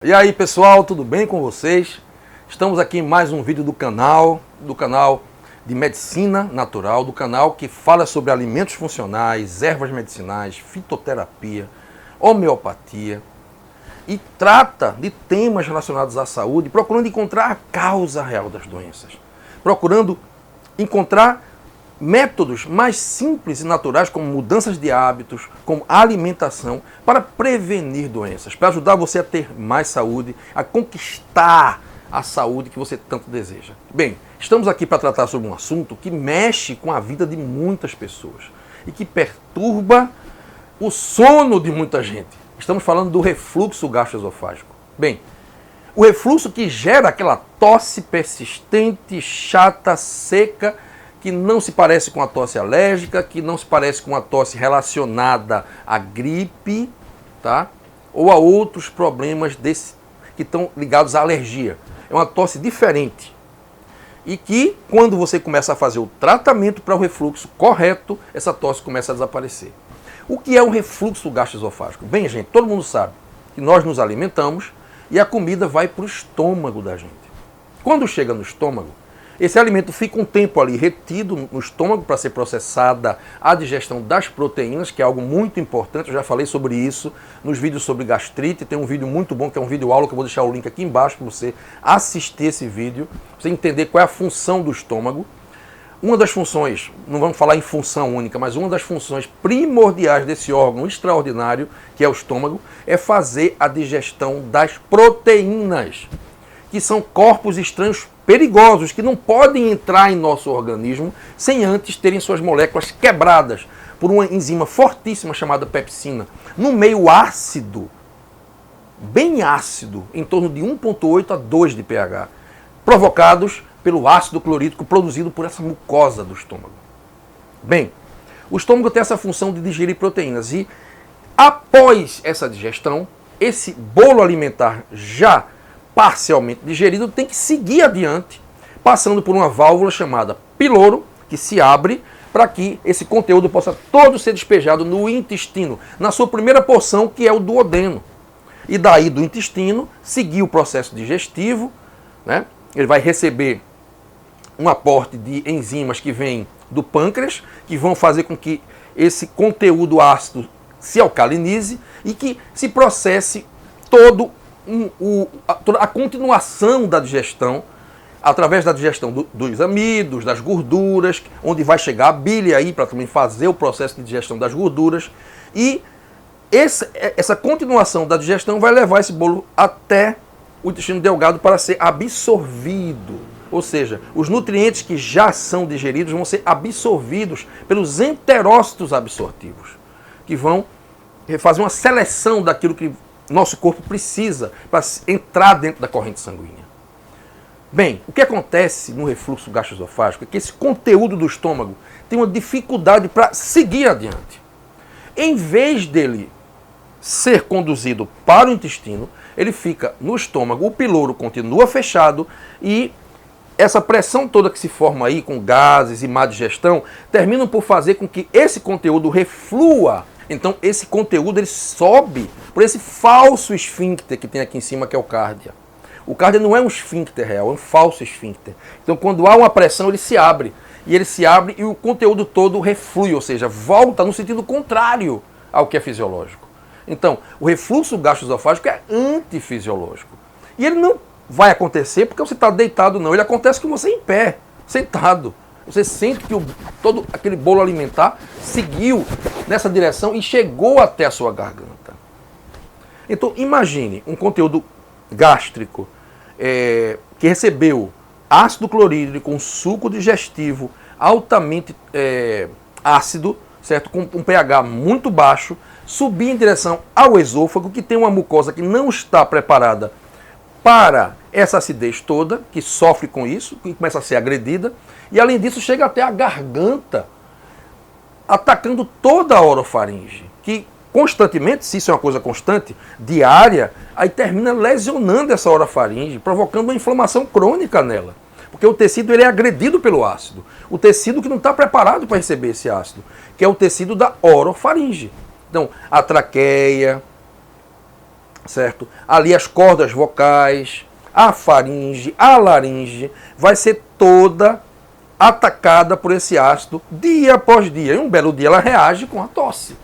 E aí pessoal, tudo bem com vocês? Estamos aqui em mais um vídeo do canal de Medicina Natural, do canal que fala sobre alimentos funcionais, ervas medicinais, fitoterapia, homeopatia e trata de temas relacionados à saúde, procurando encontrar a causa real das doenças, procurando encontrar métodos mais simples e naturais, como mudanças de hábitos, como alimentação, para prevenir doenças, para ajudar você a ter mais saúde, a conquistar a saúde que você tanto deseja. Bem, estamos aqui para tratar sobre um assunto que mexe com a vida de muitas pessoas e que perturba o sono de muita gente. Estamos falando do refluxo gastroesofágico. Bem, o refluxo que gera aquela tosse persistente, chata, seca, que não se parece com a tosse alérgica, que não se parece com a tosse relacionada à gripe, tá? Ou a outros problemas que estão ligados à alergia. É uma tosse diferente. E que, quando você começa a fazer o tratamento para o refluxo correto, essa tosse começa a desaparecer. O que é o refluxo gastroesofágico? Bem, gente, todo mundo sabe que nós nos alimentamos e a comida vai para o estômago da gente. Quando chega no estômago, esse alimento fica um tempo ali retido no estômago para ser processada a digestão das proteínas, que é algo muito importante. Eu já falei sobre isso nos vídeos sobre gastrite. Tem um vídeo muito bom, que é um vídeo aula, que eu vou deixar o link aqui embaixo para você assistir esse vídeo, para você entender qual é a função do estômago. Uma das funções, não vamos falar em função única, mas uma das funções primordiais desse órgão extraordinário, que é o estômago, é fazer a digestão das proteínas, que são corpos estranhos perigosos, que não podem entrar em nosso organismo sem antes terem suas moléculas quebradas por uma enzima fortíssima chamada pepsina, num meio ácido, bem ácido, em torno de 1,8 a 2 de pH, provocados pelo ácido clorídrico produzido por essa mucosa do estômago. Bem, o estômago tem essa função de digerir proteínas e, após essa digestão, esse bolo alimentar já parcialmente digerido tem que seguir adiante, passando por uma válvula chamada piloro, que se abre para que esse conteúdo possa todo ser despejado no intestino, na sua primeira porção, que é o duodeno. E daí do intestino, seguir o processo digestivo, né? Ele vai receber um aporte de enzimas que vêm do pâncreas, que vão fazer com que esse conteúdo ácido se alcalinize e que se processe a continuação da digestão, através da digestão dos amidos, das gorduras, onde vai chegar a bile aí para também fazer o processo de digestão das gorduras. E essa continuação da digestão vai levar esse bolo até o intestino delgado para ser absorvido. Ou seja, os nutrientes que já são digeridos vão ser absorvidos pelos enterócitos absortivos, que vão fazer uma seleção daquilo que nosso corpo precisa para entrar dentro da corrente sanguínea. Bem, o que acontece no refluxo gastroesofágico é que esse conteúdo do estômago tem uma dificuldade para seguir adiante. Em vez dele ser conduzido para o intestino, ele fica no estômago, o piloro continua fechado e essa pressão toda que se forma aí com gases e má digestão terminam por fazer com que esse conteúdo reflua. Então esse conteúdo ele sobe por esse falso esfíncter que tem aqui em cima, que é o cárdia. O cárdia não é um esfíncter real, é um falso esfíncter. Então quando há uma pressão ele se abre. E ele se abre e o conteúdo todo reflui, ou seja, volta no sentido contrário ao que é fisiológico. Então o refluxo gastroesofágico é antifisiológico. E ele não vai acontecer porque você está deitado, não. Ele acontece com você em pé, sentado. Você sente que todo aquele bolo alimentar seguiu nessa direção e chegou até a sua garganta. Então, imagine um conteúdo gástrico que recebeu ácido clorídrico, um suco digestivo altamente ácido, certo? Com um pH muito baixo, subir em direção ao esôfago, que tem uma mucosa que não está preparada para essa acidez toda, que sofre com isso, que começa a ser agredida, e além disso chega até a garganta, atacando toda a orofaringe, que constantemente, se isso é uma coisa constante, diária, aí termina lesionando essa orofaringe, provocando uma inflamação crônica nela. Porque o tecido ele é agredido pelo ácido. O tecido que não está preparado para receber esse ácido, que é o tecido da orofaringe. Então, a traqueia, certo? Ali as cordas vocais, a faringe, a laringe, vai ser toda atacada por esse ácido dia após dia. E um belo dia ela reage com a tosse.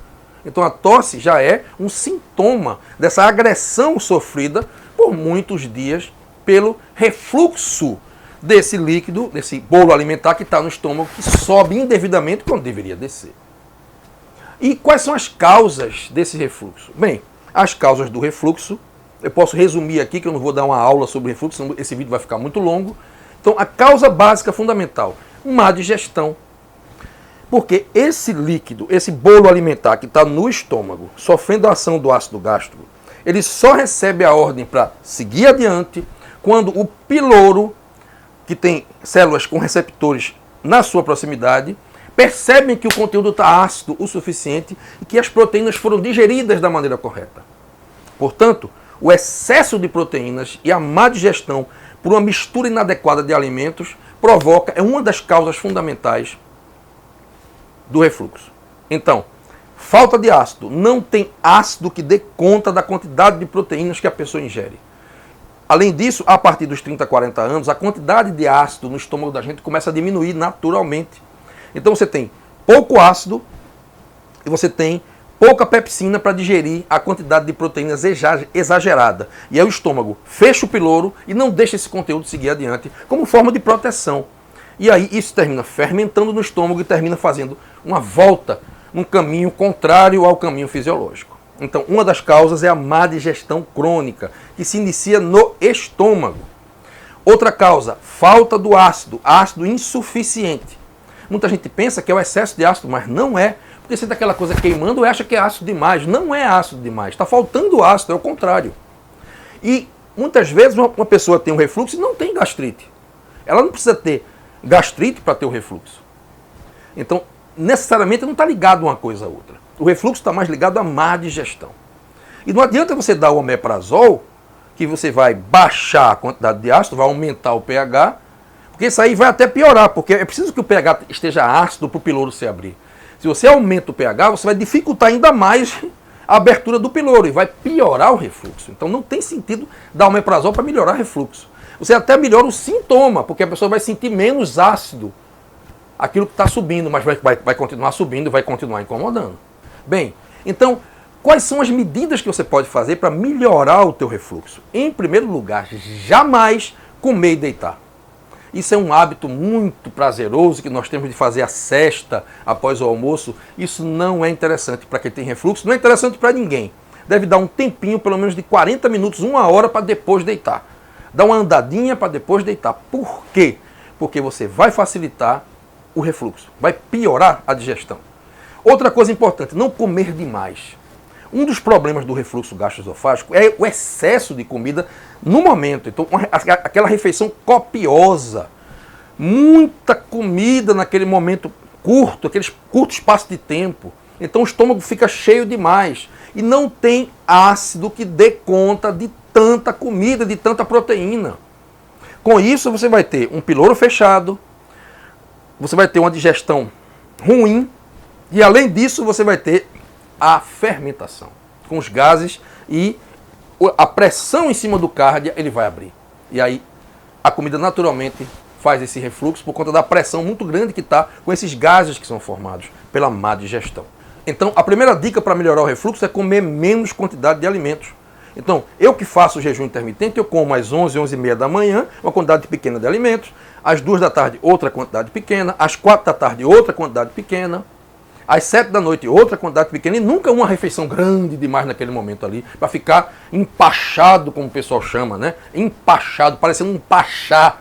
Então a tosse já é um sintoma dessa agressão sofrida por muitos dias pelo refluxo desse líquido, desse bolo alimentar que está no estômago, que sobe indevidamente quando deveria descer. E quais são as causas desse refluxo? Bem, as causas do refluxo, eu posso resumir aqui, que eu não vou dar uma aula sobre refluxo, senão esse vídeo vai ficar muito longo. Então, a causa básica fundamental, má digestão. Porque esse líquido, esse bolo alimentar que está no estômago, sofrendo a ação do ácido gástrico, ele só recebe a ordem para seguir adiante quando o piloro, que tem células com receptores na sua proximidade, percebem que o conteúdo está ácido o suficiente e que as proteínas foram digeridas da maneira correta. Portanto, o excesso de proteínas e a má digestão por uma mistura inadequada de alimentos é uma das causas fundamentais do refluxo. Então, falta de ácido. Não tem ácido que dê conta da quantidade de proteínas que a pessoa ingere. Além disso, a partir dos 30, 40 anos, a quantidade de ácido no estômago da gente começa a diminuir naturalmente. Então você tem pouco ácido e você tem pouca pepsina para digerir a quantidade de proteínas exagerada. E aí o estômago fecha o piloro e não deixa esse conteúdo seguir adiante como forma de proteção. E aí isso termina fermentando no estômago e termina fazendo uma volta, um caminho contrário ao caminho fisiológico. Então, uma das causas é a má digestão crônica, que se inicia no estômago. Outra causa, falta do ácido insuficiente. Muita gente pensa que é o excesso de ácido, mas não é. Porque sente aquela coisa queimando e acha que é ácido demais. Não é ácido demais, está faltando ácido, é o contrário. E muitas vezes uma pessoa tem um refluxo e não tem gastrite. Ela não precisa ter gastrite para ter o refluxo. Então, necessariamente não está ligado uma coisa a outra. O refluxo está mais ligado à má digestão. E não adianta você dar o omeprazol, que você vai baixar a quantidade de ácido, vai aumentar o pH, porque isso aí vai até piorar, porque é preciso que o pH esteja ácido para o piloro se abrir. Se você aumenta o pH, você vai dificultar ainda mais a abertura do piloro e vai piorar o refluxo. Então não tem sentido dar omeprazol para melhorar o refluxo. Você até melhora o sintoma, porque a pessoa vai sentir menos ácido aquilo que está subindo, mas vai continuar subindo e vai continuar incomodando. Bem, então, quais são as medidas que você pode fazer para melhorar o teu refluxo? Em primeiro lugar, jamais comer e deitar. Isso é um hábito muito prazeroso que nós temos de fazer a cesta após o almoço. Isso não é interessante para quem tem refluxo, não é interessante para ninguém. Deve dar um tempinho, pelo menos de 40 minutos, 1 hora para depois deitar. Dá uma andadinha para depois deitar. Por quê? Porque você vai facilitar o refluxo, vai piorar a digestão. Outra coisa importante, não comer demais. Um dos problemas do refluxo gastroesofágico é o excesso de comida no momento. Então, aquela refeição copiosa, muita comida naquele momento curto, aquele curto espaço de tempo. Então o estômago fica cheio demais e não tem ácido que dê conta de tanta comida, de tanta proteína. Com isso você vai ter um piloro fechado, você vai ter uma digestão ruim, e além disso, você vai ter a fermentação com os gases e a pressão em cima do cárdia, ele vai abrir. E aí a comida naturalmente faz esse refluxo por conta da pressão muito grande que está com esses gases que são formados pela má digestão. Então, a primeira dica para melhorar o refluxo é comer menos quantidade de alimentos. Então, eu que faço o jejum intermitente, eu como às 11, 11h30 da manhã, uma quantidade pequena de alimentos, às 2 da tarde, outra quantidade pequena, às 4 da tarde, outra quantidade pequena, às 7 da noite, outra quantidade pequena, e nunca uma refeição grande demais naquele momento ali, para ficar empachado, como o pessoal chama, né? Empachado, parecendo um pachá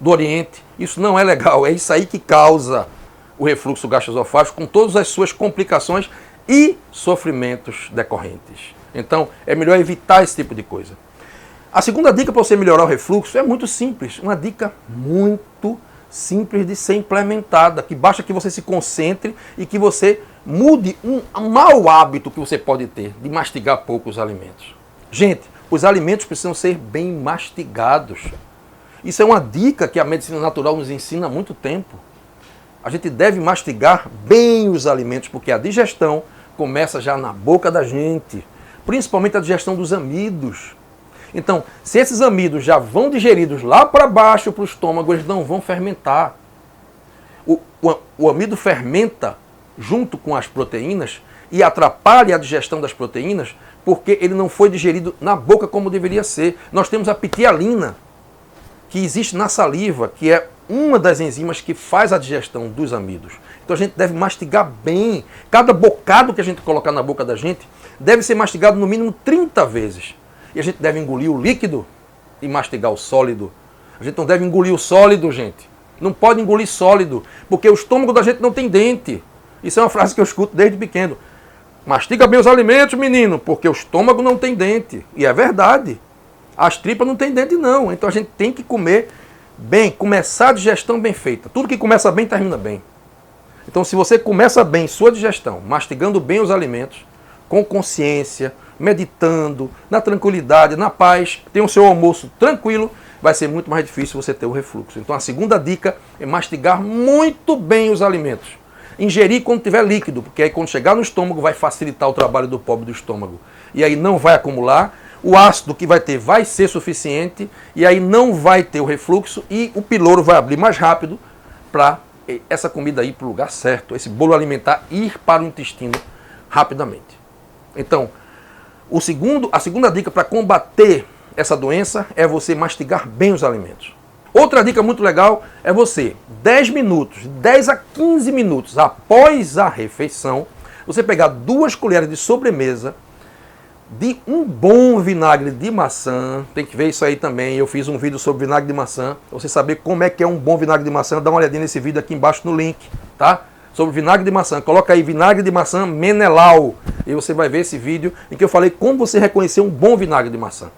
do Oriente. Isso não é legal, é isso aí que causa o refluxo gastroesofágico, com todas as suas complicações e sofrimentos decorrentes. Então, é melhor evitar esse tipo de coisa. A segunda dica para você melhorar o refluxo é muito simples, uma dica muito simples de ser implementada, que basta que você se concentre e que você mude um mau hábito que você pode ter de mastigar poucos alimentos. Gente, os alimentos precisam ser bem mastigados. Isso é uma dica que a medicina natural nos ensina há muito tempo. A gente deve mastigar bem os alimentos, porque a digestão começa já na boca da gente. principalmente a digestão dos amidos. Então, se esses amidos já vão digeridos lá para baixo, para o estômago, eles não vão fermentar. O amido fermenta junto com as proteínas e atrapalha a digestão das proteínas porque ele não foi digerido na boca como deveria ser. Nós temos a ptialina, que existe na saliva, que é uma das enzimas que faz a digestão dos amidos. Então a gente deve mastigar bem. Cada bocado que a gente colocar na boca da gente deve ser mastigado no mínimo 30 vezes. E a gente deve engolir o líquido e mastigar o sólido. A gente não deve engolir o sólido, gente. Não pode engolir sólido, porque o estômago da gente não tem dente. Isso é uma frase que eu escuto desde pequeno. Mastiga bem os alimentos, menino, porque o estômago não tem dente. E é verdade. As tripas não têm dente, não. Então a gente tem que comer bem, começar a digestão bem feita. Tudo que começa bem, termina bem. Então se você começa bem sua digestão, mastigando bem os alimentos, com consciência, meditando, na tranquilidade, na paz, tem o seu almoço tranquilo, vai ser muito mais difícil você ter o refluxo. Então a segunda dica é mastigar muito bem os alimentos. Ingerir quando tiver líquido, porque aí quando chegar no estômago vai facilitar o trabalho do pobre do estômago. E aí não vai acumular, o ácido que vai ter vai ser suficiente, e aí não vai ter o refluxo e o piloro vai abrir mais rápido para essa comida ir para o lugar certo, esse bolo alimentar ir para o intestino rapidamente. Então, a segunda dica para combater essa doença é você mastigar bem os alimentos. Outra dica muito legal é você, 10 minutos, 10 a 15 minutos após a refeição, você pegar 2 colheres de sobremesa de um bom vinagre de maçã. Tem que ver isso aí também, eu fiz um vídeo sobre vinagre de maçã. Pra você saber como é que é um bom vinagre de maçã, dá uma olhadinha nesse vídeo aqui embaixo no link, tá? Sobre vinagre de maçã. Coloca aí vinagre de maçã Menelau e você vai ver esse vídeo em que eu falei como você reconhecer um bom vinagre de maçã.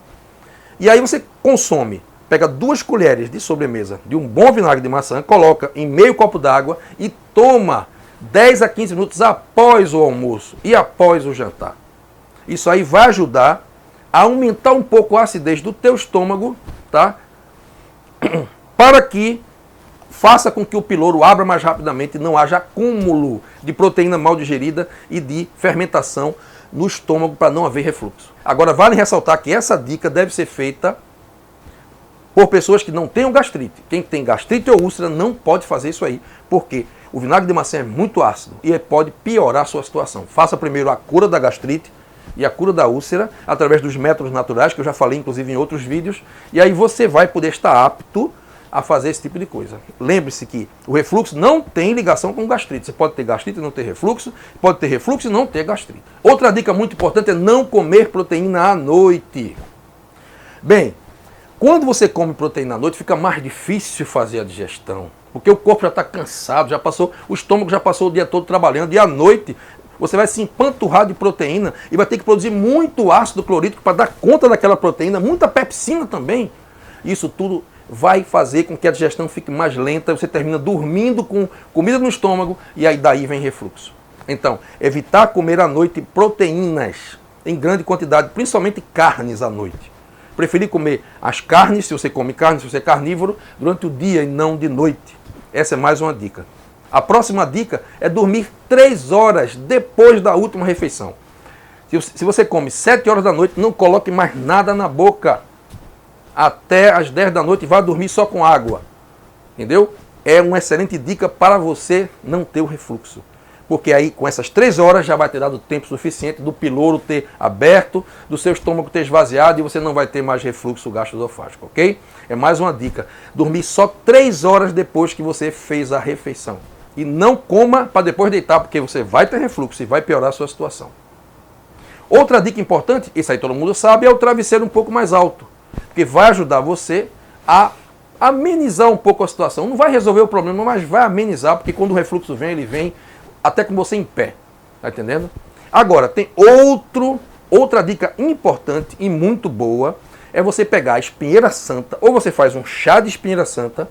E aí você consome, pega 2 colheres de sobremesa de um bom vinagre de maçã, coloca em meio copo d'água e toma 10 a 15 minutos após o almoço e após o jantar. Isso aí vai ajudar a aumentar um pouco a acidez do teu estômago, tá? Para que faça com que o piloro abra mais rapidamente e não haja acúmulo de proteína mal digerida e de fermentação no estômago para não haver refluxo. Agora, vale ressaltar que essa dica deve ser feita por pessoas que não tenham gastrite. Quem tem gastrite ou úlcera não pode fazer isso aí, porque o vinagre de maçã é muito ácido e pode piorar a sua situação. Faça primeiro a cura da gastrite e a cura da úlcera através dos métodos naturais, que eu já falei inclusive em outros vídeos, e aí você vai poder estar apto a fazer esse tipo de coisa. Lembre-se que o refluxo não tem ligação com gastrite. Você pode ter gastrite e não ter refluxo, pode ter refluxo e não ter gastrite. Outra dica muito importante é não comer proteína à noite. Bem, quando você come proteína à noite, fica mais difícil fazer a digestão, porque o corpo já está cansado, o estômago já passou o dia todo trabalhando, e à noite você vai se empanturrar de proteína e vai ter que produzir muito ácido clorídrico para dar conta daquela proteína, muita pepsina também. Isso tudo vai fazer com que a digestão fique mais lenta, você termina dormindo com comida no estômago e aí daí vem refluxo. Então, evitar comer à noite proteínas em grande quantidade, principalmente carnes à noite. Preferir comer as carnes, se você come carne, se você é carnívoro, durante o dia e não de noite. Essa é mais uma dica. A próxima dica é dormir 3 horas depois da última refeição. Se você come 7 horas da noite, não coloque mais nada na boca até as 10 da noite e vá dormir só com água. Entendeu? É uma excelente dica para você não ter o refluxo. Porque aí, com essas 3 horas, já vai ter dado tempo suficiente do piloro ter aberto, do seu estômago ter esvaziado e você não vai ter mais refluxo gastroesofágico, ok? É mais uma dica. Dormir só 3 horas depois que você fez a refeição. E não coma para depois deitar, porque você vai ter refluxo e vai piorar a sua situação. Outra dica importante, isso aí todo mundo sabe, é o travesseiro um pouco mais alto. Porque vai ajudar você a amenizar um pouco a situação. Não vai resolver o problema, mas vai amenizar, porque quando o refluxo vem, ele vem até com você em pé. Tá entendendo? Agora, tem outra dica importante e muito boa, é você pegar a espinheira santa, ou você faz um chá de espinheira santa,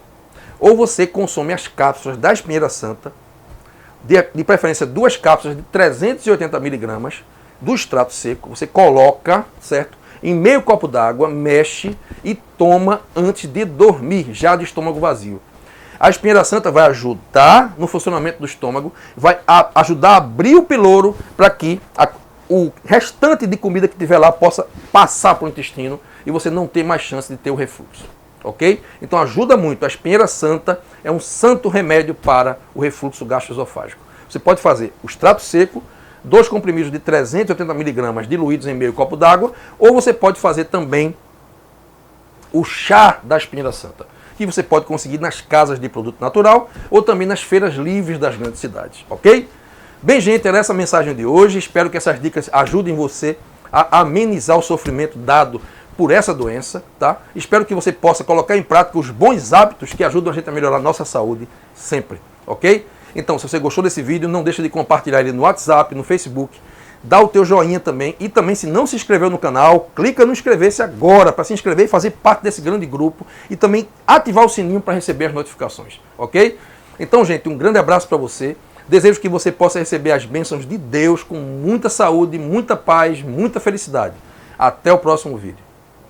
ou você consome as cápsulas da espinheira santa, de preferência 2 cápsulas de 380 miligramas do extrato seco, você coloca, certo? Em meio copo d'água, mexe e toma antes de dormir, já de estômago vazio. A espinheira santa vai ajudar no funcionamento do estômago, vai ajudar a abrir o piloro para que o restante de comida que tiver lá possa passar para o intestino e você não ter mais chance de ter o refluxo, ok? Então ajuda muito. A espinheira santa é um santo remédio para o refluxo gastroesofágico. Você pode fazer o extrato seco, 2 comprimidos de 380 mg diluídos em meio copo d'água, ou você pode fazer também o chá da espinheira santa, que você pode conseguir nas casas de produto natural ou também nas feiras livres das grandes cidades, ok? Bem, gente, era essa a mensagem de hoje. Espero que essas dicas ajudem você a amenizar o sofrimento dado por essa doença, tá? Espero que você possa colocar em prática os bons hábitos que ajudam a gente a melhorar a nossa saúde sempre, ok? Então, se você gostou desse vídeo, não deixe de compartilhar ele no WhatsApp, no Facebook, dá o teu joinha também e também, se não se inscreveu no canal, clica no inscrever-se agora para se inscrever e fazer parte desse grande grupo e também ativar o sininho para receber as notificações, ok? Então, gente, um grande abraço para você. Desejo que você possa receber as bênçãos de Deus com muita saúde, muita paz, muita felicidade. Até o próximo vídeo.